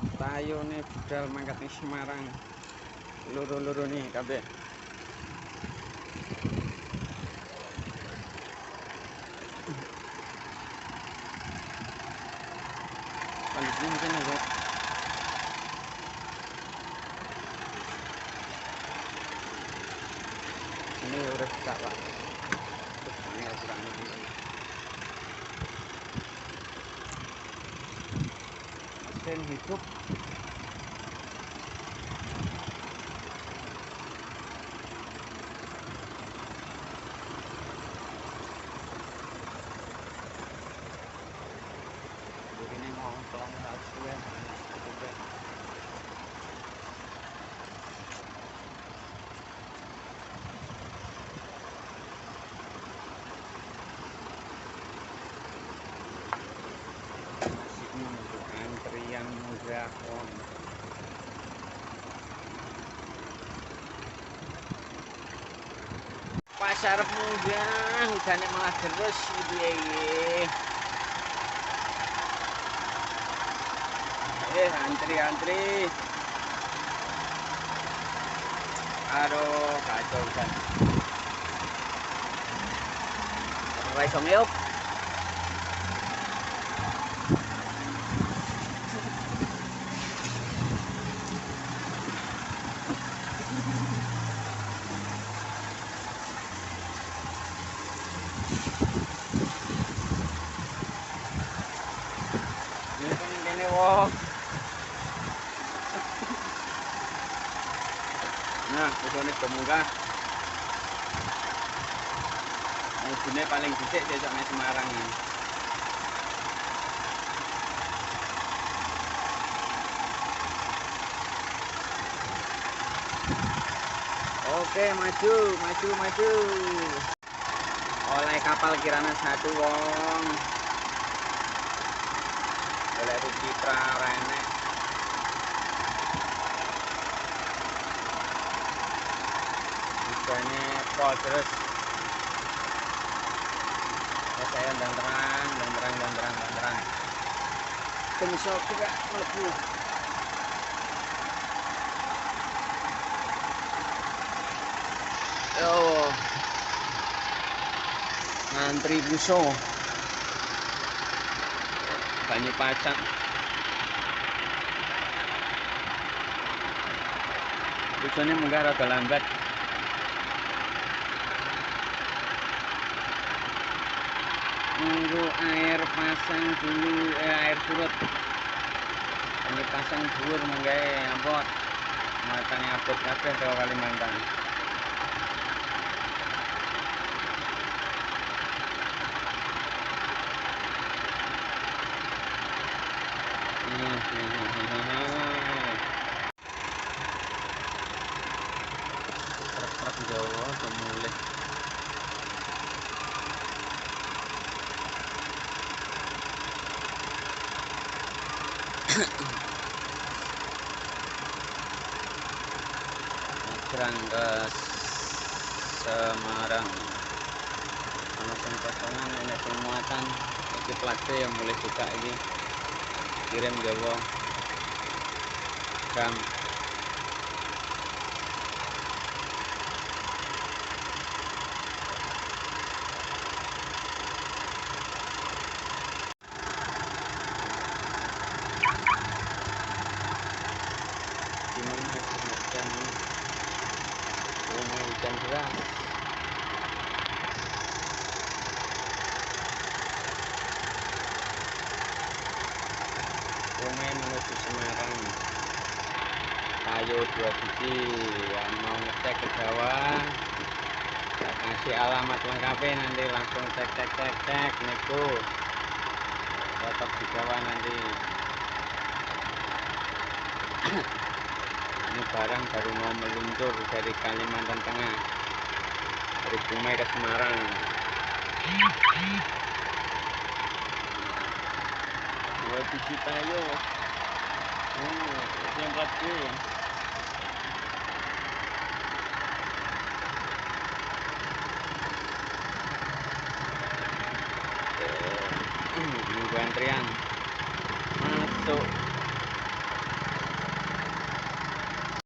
Tayo nih budal mangkat nih Semarang. Luru-luru nih kabeh. Kondisinya mungkin agak ini udah buka pak. Ini kurang mesin hidup. Ini mau pelan ya. Antrian Muzafon. Pasar Muda hujannya malah terus dia antri aduh kacau kan mulai somyuk ini wong. Nah, ini kemunggah. Ini paling dhisik sesuk nang Semarang ini. Oke, maju. Oleh kapal kirana 1 wong. Oleh Citra Rene. Ini pol terus. Saya dan terang. Kemisok juga melebu. Yo. Ngantri buso. Banyu Pacat. Busone munggah rada lambat. Nunggu air pasang dulu, air surut. Ini pasang dhuwur menggawe abot. Matane abot kabeh ke Kalimantan. Truk Jawa mulai. Berangkat Semarang. Ana sing kosongan ana sing muatan. Iki plate yang mulai buka ini. Kirim Jawa. Jam hujan deras. Komen menuju Semarang. Ayo 2 biji yang mau ngecek ke Jawa. Saya kasih alamat lengkapnya nanti langsung cek niku. Tetap di Jawa nanti. Ini barang baru mau meluncur dari Kalimantan Tengah, dari Dumai ke Semarang. Dua biji tayo. Yang pasti. Nunggu antrian masuk